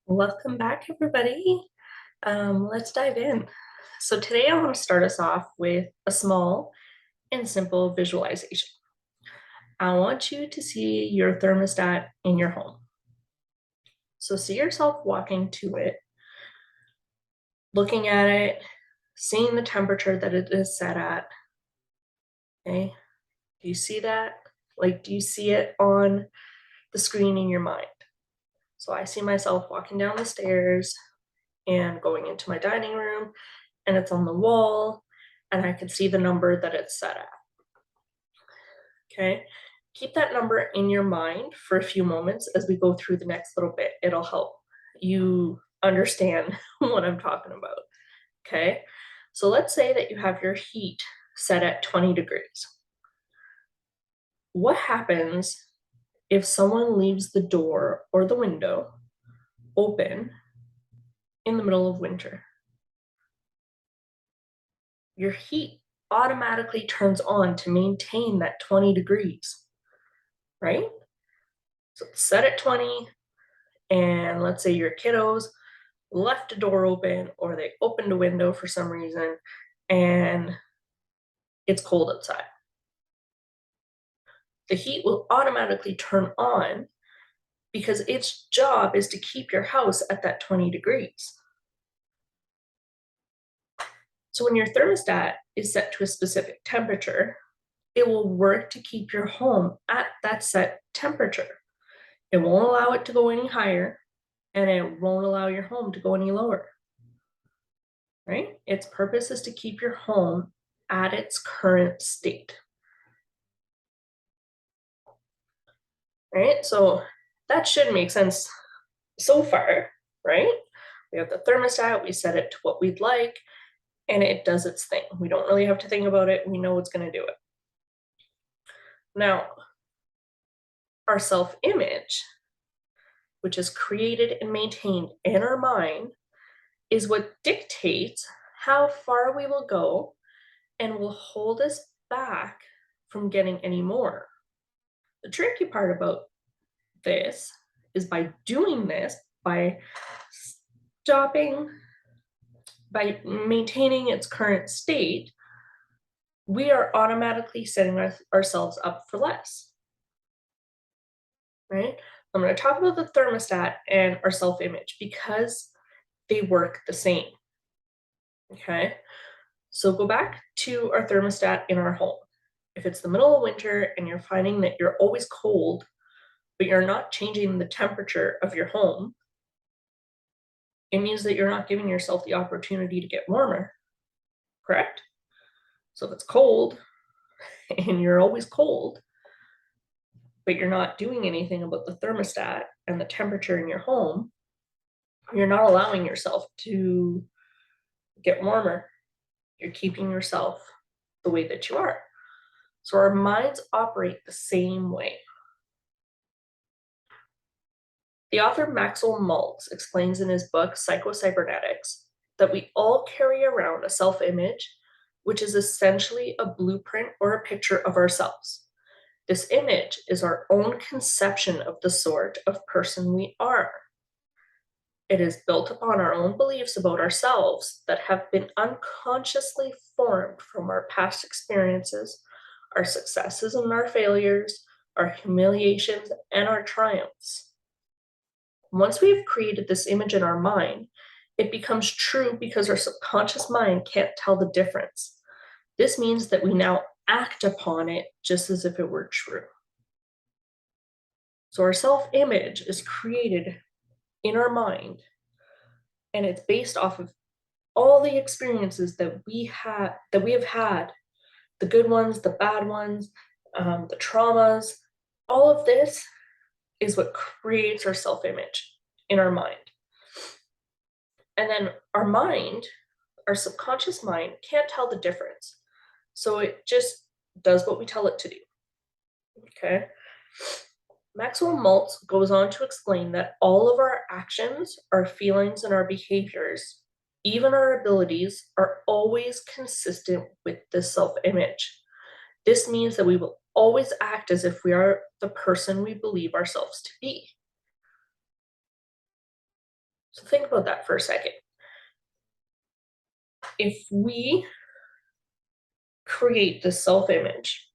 Welcome back, everybody. Let's dive in. So, today I want to start us off with a small and simple visualization. I want you to see your thermostat in your home. So, see yourself walking to it, looking at it, seeing the temperature that it is set at. Okay, do you see that? Do you see it on the screen in your mind? So, I see myself walking down the stairs and going into my dining room, and it's on the wall, and I can see the number that it's set at. Okay, keep that number in your mind for a few moments as we go through the next little bit. It'll help you understand what I'm talking about. Okay, so let's say that you have your heat set at 20 degrees. What happens if someone leaves the door or the window open in the middle of winter? Your heat automatically turns on to maintain that 20 degrees, right? So it's set at 20, and let's say your kiddos left a door open or they opened a window for some reason and it's cold outside. The heat will automatically turn on because its job is to keep your house at that 20 degrees. So when your thermostat is set to a specific temperature, it will work to keep your home at that set temperature. It won't allow it to go any higher, and it won't allow your home to go any lower, right? Its purpose is to keep your home at its current state, right? So that should make sense so far, right? We have the thermostat, we set it to what we'd like, and it does its thing. We don't really have to think about it. We know it's going to do it. Now, our self-image, which is created and maintained in our mind, is what dictates how far we will go and will hold us back from getting any more. The tricky part about this is by doing this, by stopping, by maintaining its current state, we are automatically setting ourselves up for less, right? I'm going to talk about the thermostat and our self image because they work the same. Okay, so go back to our thermostat in our home. If it's the middle of winter and you're finding that you're always cold, but you're not changing the temperature of your home, it means that you're not giving yourself the opportunity to get warmer, correct? So if it's cold and you're always cold, but you're not doing anything about the thermostat and the temperature in your home, you're not allowing yourself to get warmer. You're keeping yourself the way that you are. So our minds operate the same way. The author Maxwell Maltz explains in his book Psycho-Cybernetics that we all carry around a self-image, which is essentially a blueprint or a picture of ourselves. This image is our own conception of the sort of person we are. It is built upon our own beliefs about ourselves that have been unconsciously formed from our past experiences, our successes and our failures, our humiliations and our triumphs. Once we have created this image in our mind, it becomes true because our subconscious mind can't tell the difference. This means that we now act upon it just as if it were true. So our self-image is created in our mind, and it's based off of all the experiences that we have had, the good ones, the bad ones, the traumas. All of this is what creates our self-image in our mind. And then our mind, our subconscious mind, can't tell the difference. So it just does what we tell it to do. Okay. Maxwell Maltz goes on to explain that all of our actions, our feelings, and our behaviors, even our abilities, are always consistent with this self-image. This means that we will always act as if we are the person we believe ourselves to be. So think about that for a second. If we create this self-image,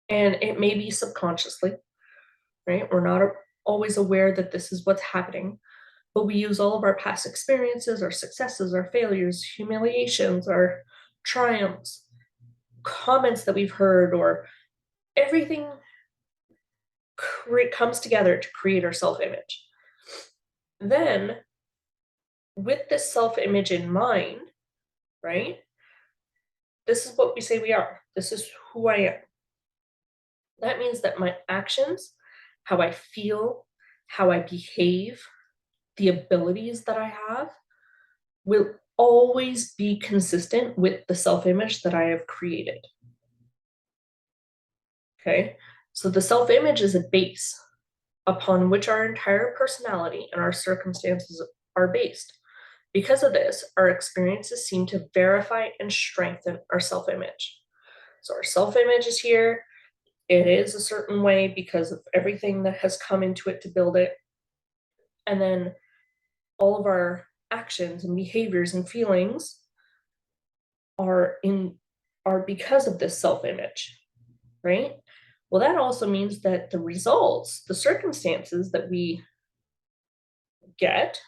and it may be subconsciously, right? We're not always aware that this is what's happening, but we use all of our past experiences, our successes, our failures, humiliations, our triumphs, comments that we've heard, or everything comes together to create our self-image. Then, with this self-image in mind, right? This is what we say we are. This is who I am. That means that my actions, how I feel, how I behave, the abilities that I have will always be consistent with the self-image that I have created. Okay, so the self-image is a base upon which our entire personality and our circumstances are based. Because of this, our experiences seem to verify and strengthen our self-image. So our self-image is here. It is a certain way because of everything that has come into it to build it. And then all of our actions and behaviors and feelings are because of this self-image, right? Well, that also means that the results, the circumstances that we get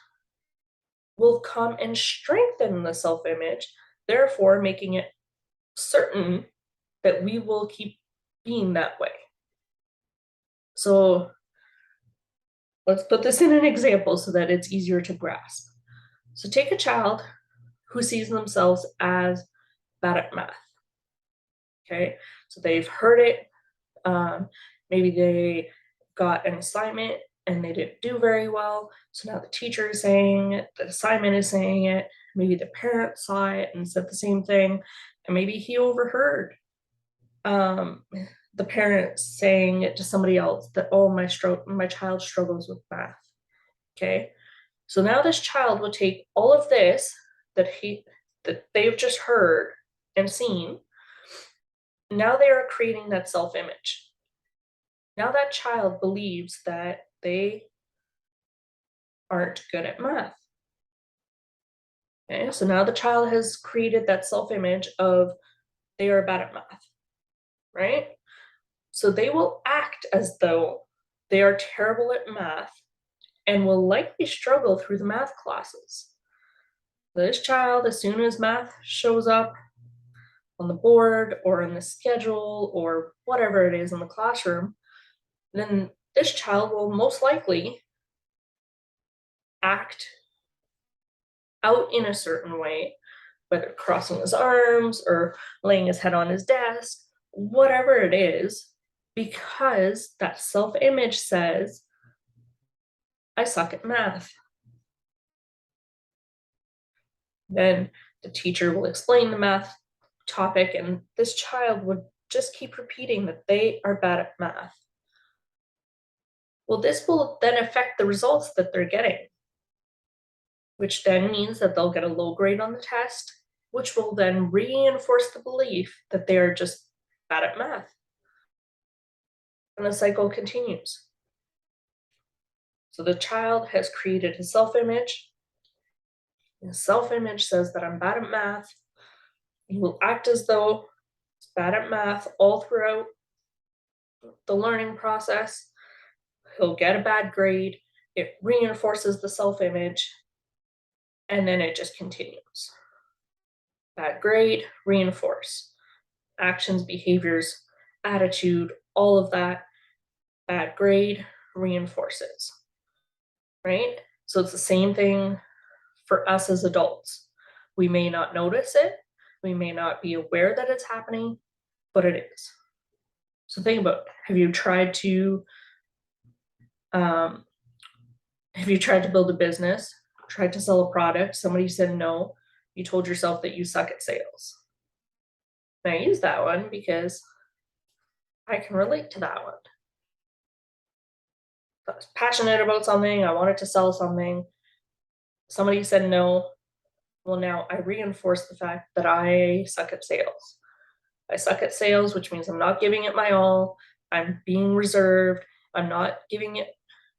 will come and strengthen the self-image, therefore making it certain that we will keep being that way. So let's put this in an example so that it's easier to grasp. So take a child who sees themselves as bad at math. Okay, so they've heard it. Maybe they got an assignment and they didn't do very well. So now the teacher is saying it, the assignment is saying it. Maybe the parent saw it and said the same thing. And maybe he overheard the parent saying it to somebody else that, oh, my child struggles with math. Okay, so now this child will take all of this that they've just heard and seen. Now they are creating that self-image. Now that child believes that they aren't good at math. Okay, so now the child has created that self-image of they are bad at math, right? So they will act as though they are terrible at math and will likely struggle through the math classes. This child, as soon as math shows up on the board or in the schedule or whatever it is in the classroom, then this child will most likely act out in a certain way, whether crossing his arms or laying his head on his desk, whatever it is, because that self-image says, I suck at math. Then the teacher will explain the math topic, and this child would just keep repeating that they are bad at math. Well, this will then affect the results that they're getting, which then means that they'll get a low grade on the test, which will then reinforce the belief that they are just bad at math. And the cycle continues. So the child has created a self-image. His self-image says that I'm bad at math. He will act as though he's bad at math all throughout the learning process. He'll get a bad grade. It reinforces the self-image, and then it just continues. Bad grade, reinforce. Actions, behaviors, attitude, all of that. Bad grade reinforces, right? So it's the same thing for us as adults. We may not notice it. We may not be aware that it's happening, but it is. So think about, have you tried to build a business, tried to sell a product, somebody said no, you told yourself that you suck at sales. And I use that one because I can relate to that one. I was passionate about something, I wanted to sell something, somebody said no. Well, now I reinforce the fact that I suck at sales. I suck at sales, which means I'm not giving it my all. I'm being reserved. I'm not giving it,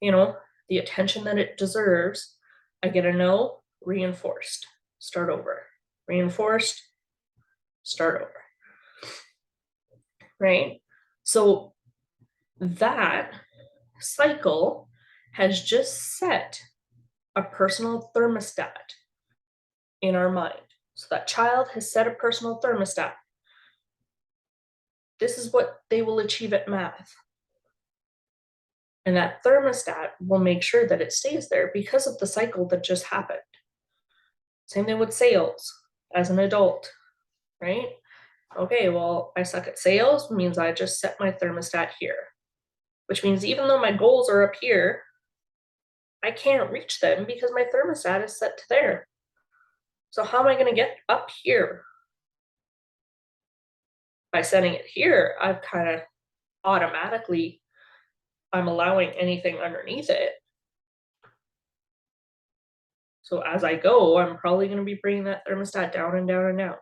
the attention that it deserves. I get a no, reinforced, start over. Reinforced, start over. Right? So that cycle has just set a personal thermostat in our mind. So that child has set a personal thermostat. This is what they will achieve at math. And that thermostat will make sure that it stays there because of the cycle that just happened. Same thing with sales as an adult, right? Okay, well, I suck at sales means I just set my thermostat here, which means even though my goals are up here, I can't reach them because my thermostat is set to there. So how am I going to get up here? By setting it here, I've kind of automatically, I'm allowing anything underneath it. So as I go, I'm probably going to be bringing that thermostat down and down and down.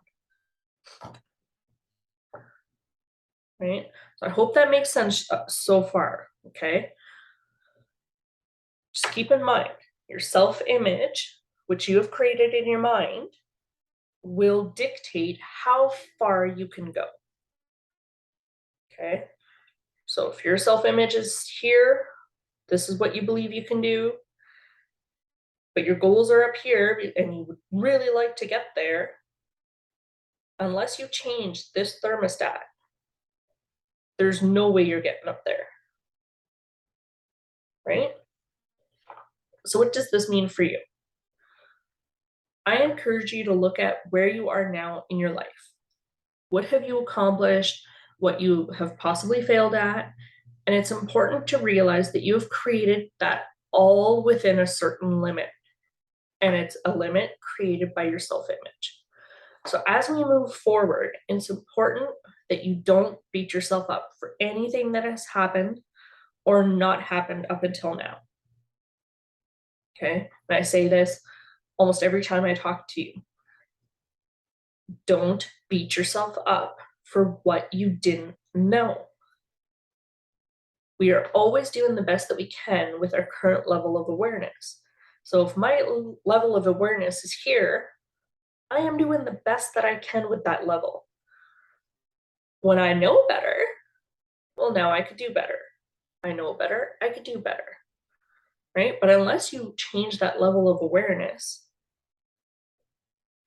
Right? So I hope that makes sense so far, okay? Just keep in mind, your self-image, which you have created in your mind, will dictate how far you can go, okay? So if your self-image is here, this is what you believe you can do, but your goals are up here and you would really like to get there, unless you change this thermostat, there's no way you're getting up there, right? So what does this mean for you? I encourage you to look at where you are now in your life. What have you accomplished? What you have possibly failed at? And it's important to realize that you have created that all within a certain limit. And it's a limit created by your self-image. So as we move forward, it's important that you don't beat yourself up for anything that has happened or not happened up until now. Okay? And I say this almost every time I talk to you. Don't beat yourself up for what you didn't know. We are always doing the best that we can with our current level of awareness. So if my level of awareness is here, I am doing the best that I can with that level. When I know better, well, now I could do better. I know better, I could do better, right? But unless you change that level of awareness,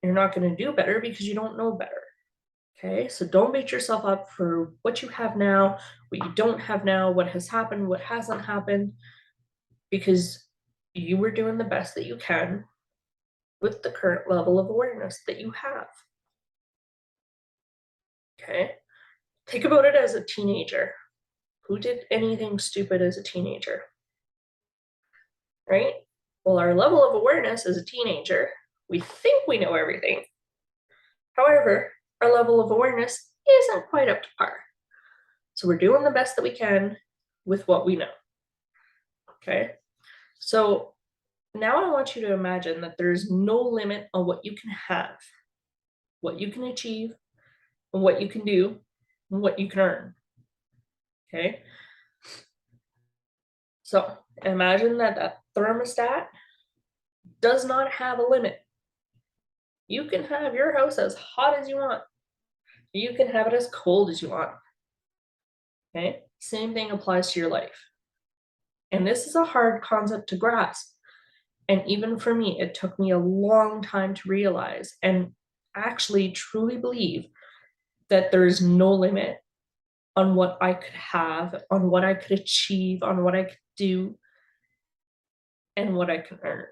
you're not going to do better because you don't know better. Okay, so don't beat yourself up for what you have now, what you don't have now, what has happened, what hasn't happened, because you were doing the best that you can with the current level of awareness that you have. Okay, think about it as a teenager. Who did anything stupid as a teenager? Right? Well, our level of awareness as a teenager, we think we know everything. However, our level of awareness isn't quite up to par. So we're doing the best that we can with what we know. Okay, so now I want you to imagine that there's no limit on what you can have, what you can achieve, and what you can do, and what you can earn. Okay, so imagine that that thermostat does not have a limit. You can have your house as hot as you want. You can have it as cold as you want. Okay, same thing applies to your life. And this is a hard concept to grasp. And even for me, it took me a long time to realize and actually truly believe that there's no limit on what I could have, on what I could achieve, on what I could do, and what I can earn.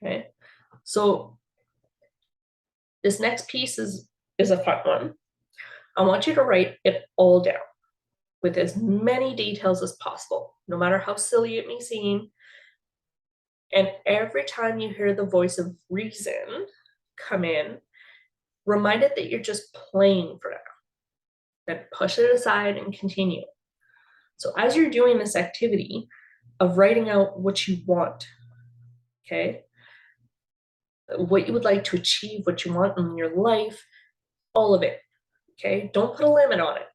Okay, so this next piece is a fun one. I want you to write it all down with as many details as possible, no matter how silly it may seem. And every time you hear the voice of reason come in, remind it that you're just playing for now. Then push it aside and continue. So as you're doing this activity of writing out what you want, okay, what you would like to achieve, what you want in your life, all of it, okay? Don't put a limit on it.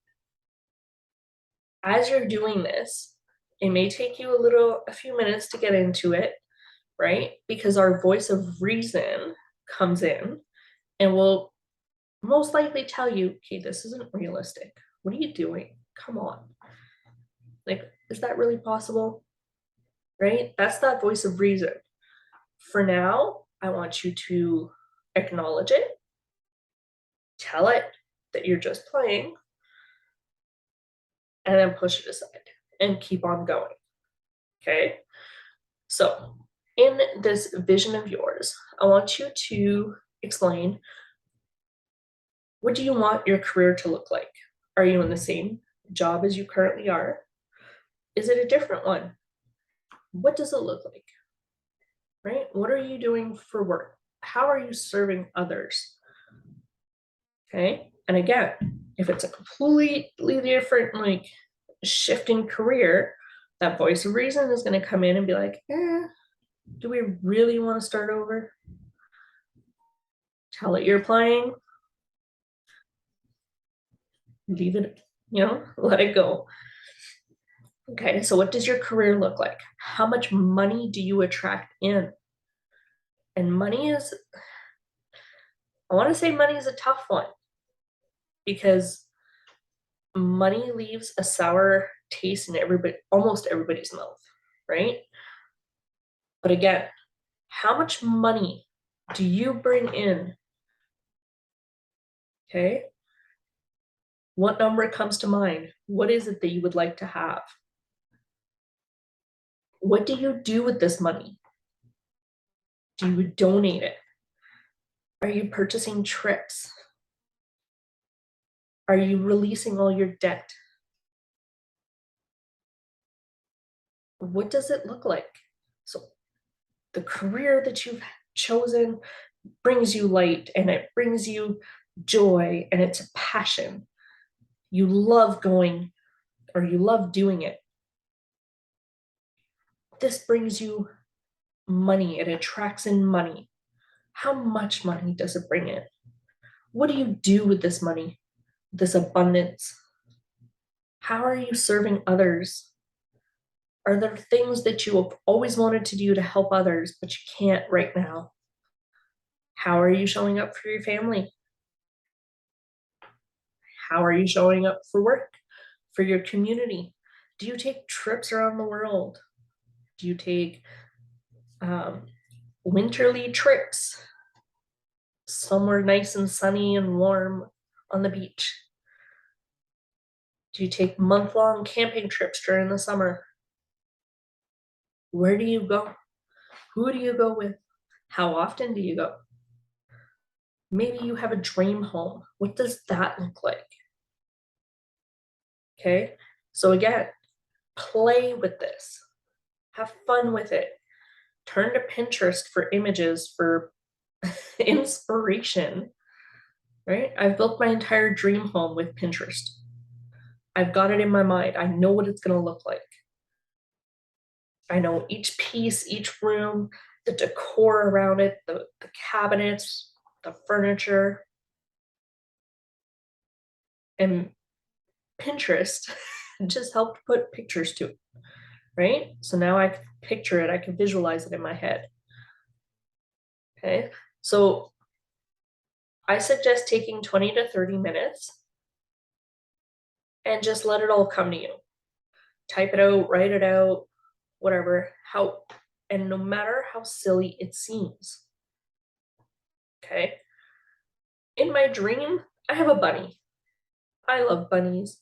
As you're doing this, It may take you a few minutes to get into it, right? Because our voice of reason comes in and will most likely tell you, okay, this isn't realistic. What are you doing? Come on. Like, is that really possible? Right? That's that voice of reason. For now, I want you to acknowledge it, tell it that you're just playing, and then push it aside and keep on going. Okay? So, in this vision of yours, I want you to explain, what do you want your career to look like? Are you in the same job as you currently are? Is it a different one? What does it look like? Right? What are you doing for work? How are you serving others? Okay. And again, if it's a completely different, like, shifting career, that voice of reason is going to come in and be like, do we really want to start over? Tell it you're playing, leave it, let it go. Okay. So, what does your career look like? How much money do you attract in? And money is, I want to say money is a tough one because money leaves a sour taste in almost everybody's mouth, right? But again, how much money do you bring in? Okay. What number comes to mind? What is it that you would like to have? What do you do with this money? Do you donate it? Are you purchasing trips? Are you releasing all your debt? What does it look like? So, the career that you've chosen brings you light and it brings you joy and it's a passion. You love going or you love doing it. This brings you money, it attracts in money. How much money does it bring in? What do you do with this money, this abundance? How are you serving others? Are there things that you have always wanted to do to help others, but you can't right now? How are you showing up for your family? How are you showing up for work, for your community? Do you take trips around the world? Do you take winterly trips somewhere nice and sunny and warm on the beach? Do you take month-long camping trips during the summer? Where do you go? Who do you go with? How often do you go? Maybe you have a dream home. What does that look like? Okay. So again, play with this. Have fun with it. Turn to Pinterest for images, for inspiration, right? I've built my entire dream home with Pinterest. I've got it in my mind. I know what it's going to look like. I know each piece, each room, the decor around it, the cabinets, the furniture. And Pinterest just helped put pictures to it, right? So now I can picture it, I can visualize it in my head. Okay. So I suggest taking 20 to 30 minutes and just let it all come to you. Type it out, write it out, whatever. And no matter how silly it seems. Okay. In my dream, I have a bunny. I love bunnies.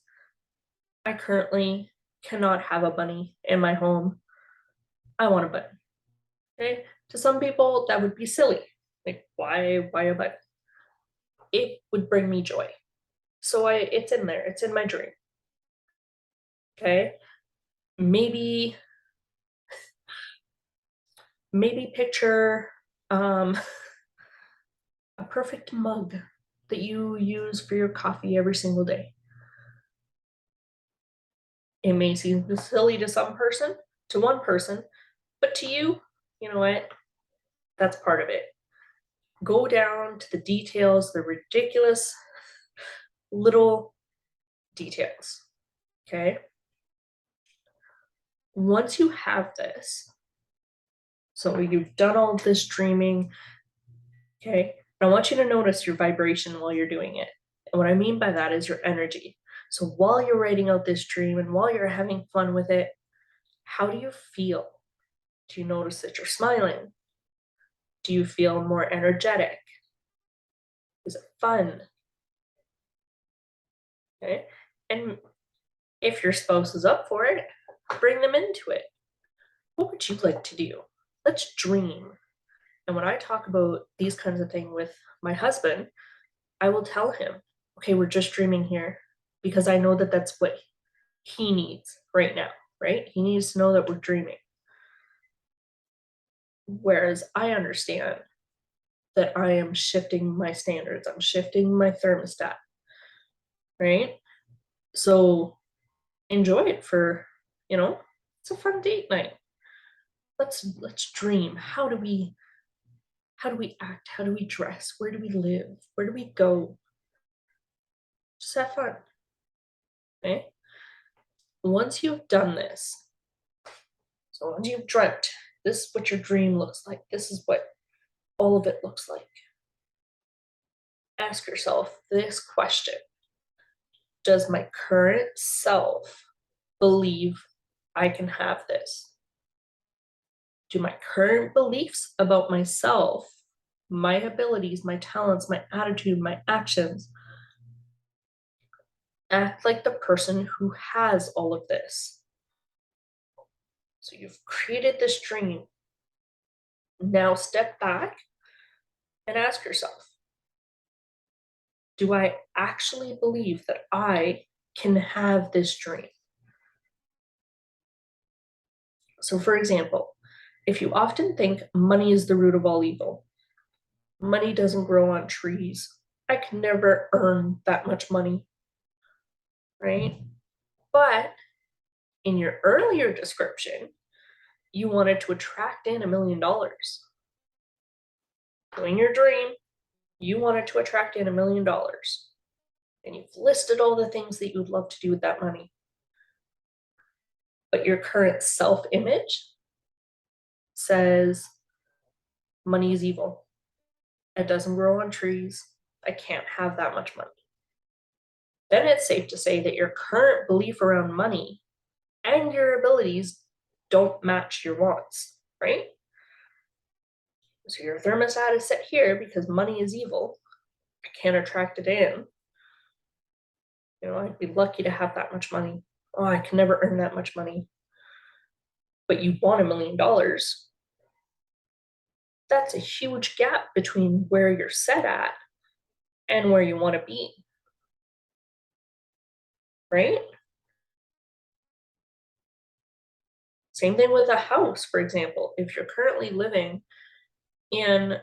I currently cannot have a bunny in my home. I want a bunny. Okay. To some people, that would be silly. Like, why a bunny? It would bring me joy. So it's in there. It's in my dream. Okay. Maybe picture a perfect mug that you use for your coffee every single day. It may seem silly to one person, but to you, you know what? That's part of it. Go down to the details, the ridiculous little details. Okay. Once you have this, so you've done all this dreaming, okay? And I want you to notice your vibration while you're doing it. And what I mean by that is your energy. So while you're writing out this dream and while you're having fun with it, how do you feel? Do you notice that you're smiling? Do you feel more energetic? Is it fun? Okay. And if your spouse is up for it, bring them into it. What would you like to do? Let's dream. And when I talk about these kinds of things with my husband, I will tell him, okay, we're just dreaming here because I know that that's what he needs right now, right? He needs to know that we're dreaming. Whereas I understand that I am shifting my standards, I'm shifting my thermostat, right? So enjoy it for, it's a fun date night. Let's dream. How do we act? How do we dress? Where do we live? Where do we go? Just have fun. Okay. Once you've done this, so once you've dreamt, this is what your dream looks like. This is what all of it looks like. Ask yourself this question. Does my current self believe I can have this? Do my current beliefs about myself, my abilities, my talents, my attitude, my actions, act like the person who has all of this? So you've created this dream. Now step back and ask yourself, do I actually believe that I can have this dream? So, for example, if you often think money is the root of all evil, money doesn't grow on trees, I can never earn that much money, right? But in your earlier description, you wanted to attract in $1 million. Doing your dream, you wanted to attract in $1 million. And you've listed all the things that you'd love to do with that money. But your current self-image says money is evil. It doesn't grow on trees. I can't have that much money. Then it's safe to say that your current belief around money and your abilities don't match your wants, right? So your thermostat is set here because money is evil. I can't attract it in. I'd be lucky to have that much money. Oh, I can never earn that much money. But you want $1 million. That's a huge gap between where you're set at and where you want to be. Right? Same thing with a house, for example. If you're currently living in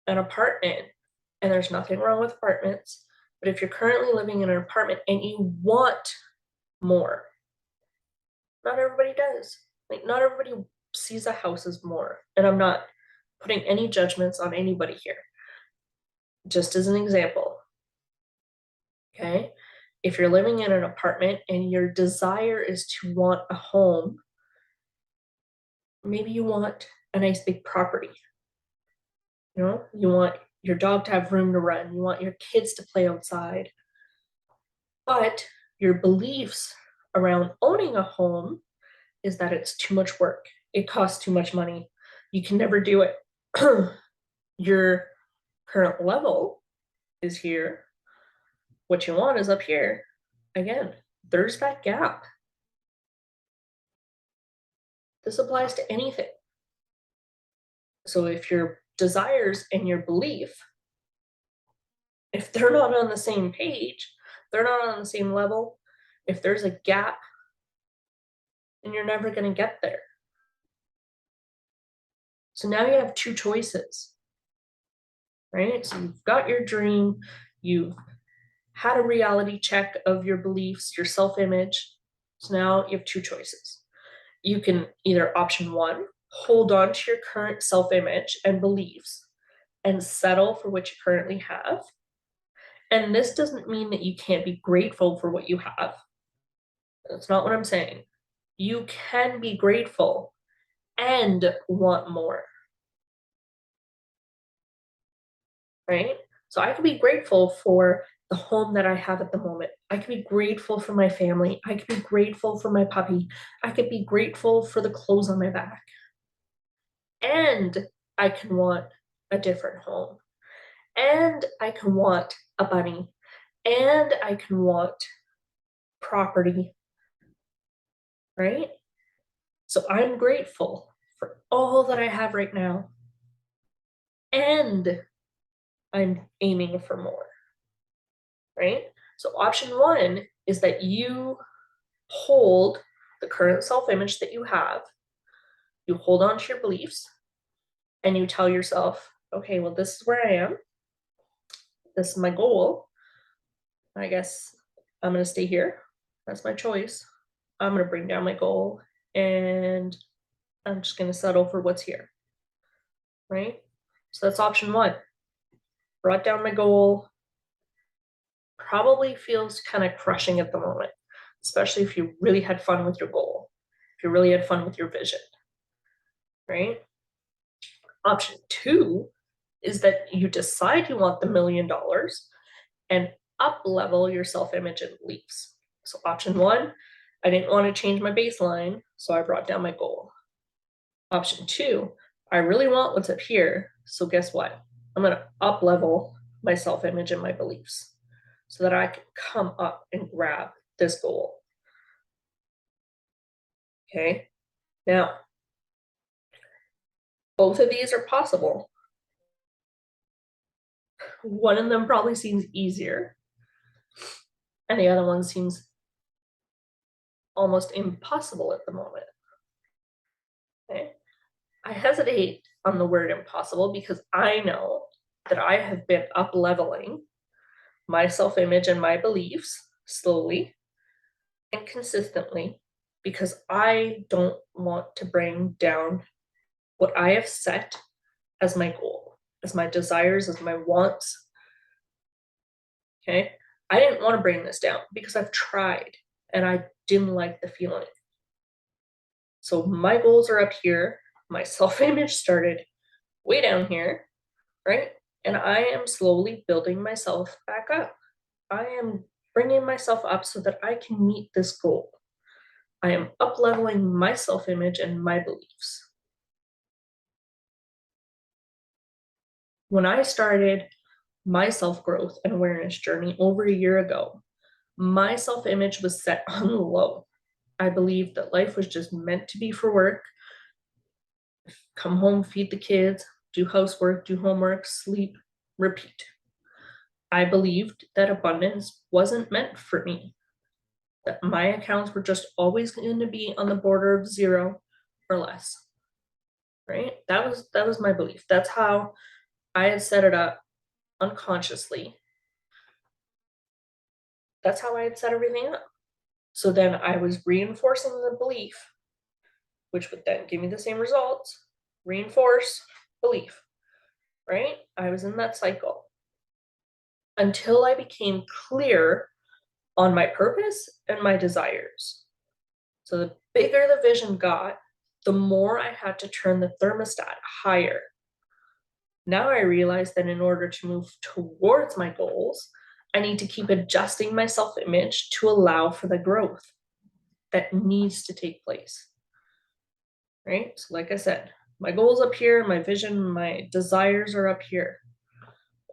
an apartment, and there's nothing wrong with apartments, but if you're currently living in an apartment and you want more, not everybody does. Like, not everybody sees a house as more. And I'm not putting any judgments on anybody here. Just as an example, okay? If you're living in an apartment and your desire is to want a home, maybe you want a nice big property. You want your dog to have room to run. You want your kids to play outside. But your beliefs around owning a home is that it's too much work. It costs too much money. You can never do it. Your current level is here. What you want is up here. Again, there's that gap. This applies to anything. So if your desires and your belief, if they're not on the same page, they're not on the same level, if there's a gap, then you're never going to get there. So now you have two choices, right? So you've got your dream, you've had a reality check of your beliefs, your self-image. So now you have two choices. You can either option one, hold on to your current self-image and beliefs and settle for what you currently have. And this doesn't mean that you can't be grateful for what you have. That's not what I'm saying. You can be grateful and want more, right? So I can be grateful for the home that I have at the moment. I can be grateful for my family. I can be grateful for my puppy. I could be grateful for the clothes on my back. And I can want a different home. And I can want a bunny. And I can want property, right? So I'm grateful for all that I have right now. And I'm aiming for more, right? So option one is that you hold the current self image that you have, you hold on to your beliefs, and you tell yourself, okay, well, this is where I am. This is my goal. I guess I'm going to stay here. That's my choice. I'm going to bring down my goal and I'm just going to settle for what's here, right? So that's option one. Brought down my goal. Probably feels kind of crushing at the moment, especially if you really had fun with your goal, if you really had fun with your vision, right? Option two is that you decide you want the $1,000,000 and up level your self image and beliefs. So, option one, I didn't want to change my baseline, so I brought down my goal. Option two, I really want what's up here, so guess what? I'm going to up level my self image and my beliefs so that I can come up and grab this goal. Okay, now both of these are possible. One of them probably seems easier, and the other one seems almost impossible at the moment. Okay, I hesitate on the word impossible because I know that I have been up leveling my self image and my beliefs slowly and consistently because I don't want to bring down what I have set as my goal, as my desires, as my wants. Okay. I didn't want to bring this down because I've tried and I didn't like the feeling. So my goals are up here. My self image started way down here, right? And I am slowly building myself back up. I am bringing myself up so that I can meet this goal. I am up leveling my self image and my beliefs. When I started my self growth and awareness journey over a year ago, my self image was set on low. I believed that life was just meant to be for work, come home, feed the kids, do housework, do homework, sleep, repeat. I believed that abundance wasn't meant for me, that my accounts were just always going to be on the border of zero or less. Right? That was my belief. That's how I had set it up unconsciously. That's how I had set everything up. So then I was reinforcing the belief, which would then give me the same results. Reinforce belief, right? I was in that cycle until I became clear on my purpose and my desires. So the bigger the vision got, the more I had to turn the thermostat higher. Now I realize that in order to move towards my goals, I need to keep adjusting my self image to allow for the growth that needs to take place. Right? So, like I said, my goals up here, my vision, my desires are up here.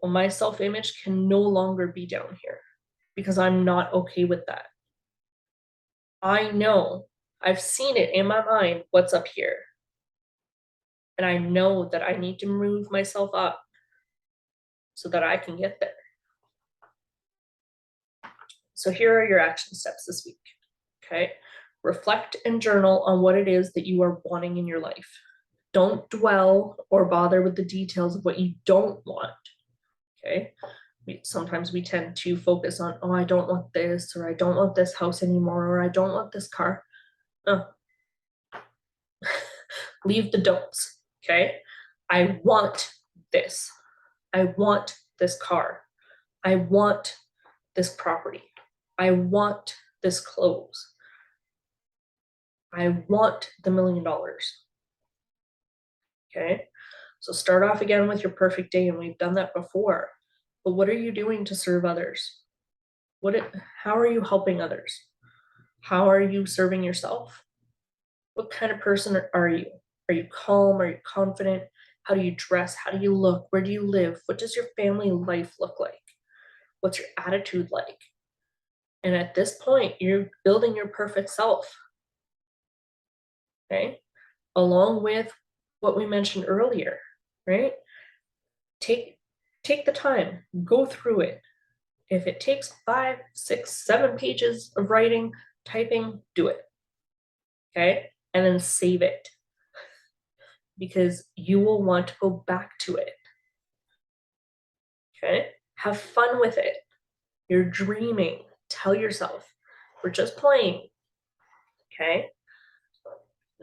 Well, my self image can no longer be down here because I'm not okay with that. I know, I've seen it in my mind what's up here. And I know that I need to move myself up so that I can get there. So here are your action steps this week. Okay. Reflect and journal on what it is that you are wanting in your life. Don't dwell or bother with the details of what you don't want. Okay. Sometimes we tend to focus on, oh, I don't want this, or I don't want this house anymore, or I don't want this car. No. Leave the don'ts. Okay. I want this. I want this car. I want this property. I want this clothes. I want the $1 million. Okay. So start off again with your perfect day, and we've done that before. But what are you doing to serve others? How are you helping others? How are you serving yourself? What kind of person are you? Are you calm? Are you confident? How do you dress? How do you look? Where do you live? What does your family life look like? What's your attitude like? And at this point, you're building your perfect self. Okay. Along with what we mentioned earlier, right? Take take the time, go through it. If it takes 5, 6, 7 pages of writing, typing, do it. Okay? And then save it because you will want to go back to it. Okay? Have fun with it. You're dreaming. Tell yourself, we're just playing. Okay?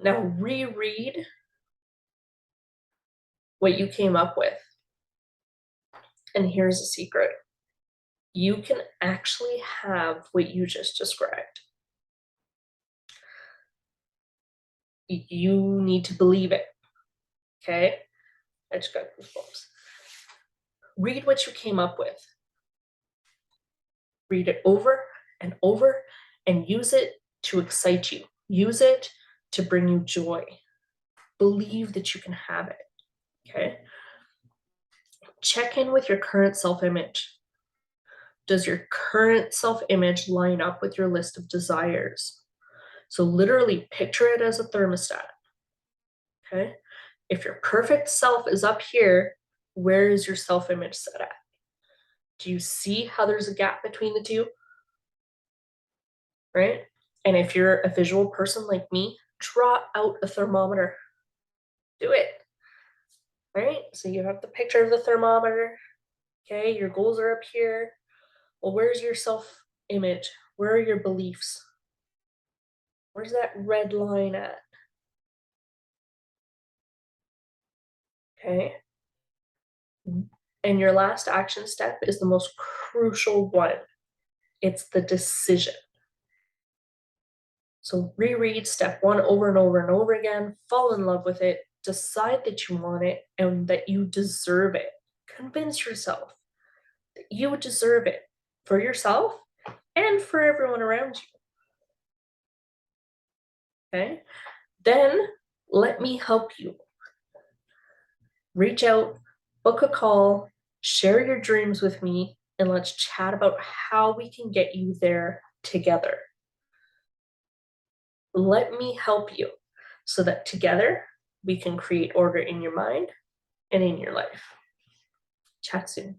Now reread what you came up with. And here's a secret, you can actually have what you just described. You need to believe it. Okay? I just got goosebumps. Read what you came up with. Read it over and over and use it to excite you. Use it to bring you joy. Believe that you can have it. Okay? Check in with your current self-image. Does your current self-image line up with your list of desires? So literally picture it as a thermostat. Okay? If your perfect self is up here, where is your self-image set at? Do you see how there's a gap between the two? Right? And if you're a visual person like me, draw out a thermometer. Do it. Right? So you have the picture of the thermometer. Okay, your goals are up here. Well, where's your self-image? Where are your beliefs? Where's that red line at? Okay. And your last action step is the most crucial one. It's the decision. So reread step 1 over and over and over again, fall in love with it, decide that you want it and that you deserve it. Convince yourself that you deserve it for yourself and for everyone around you. Okay? Then let me help you. Reach out, book a call, share your dreams with me, and let's chat about how we can get you there together. Let me help you so that together we can create order in your mind and in your life. Chat soon.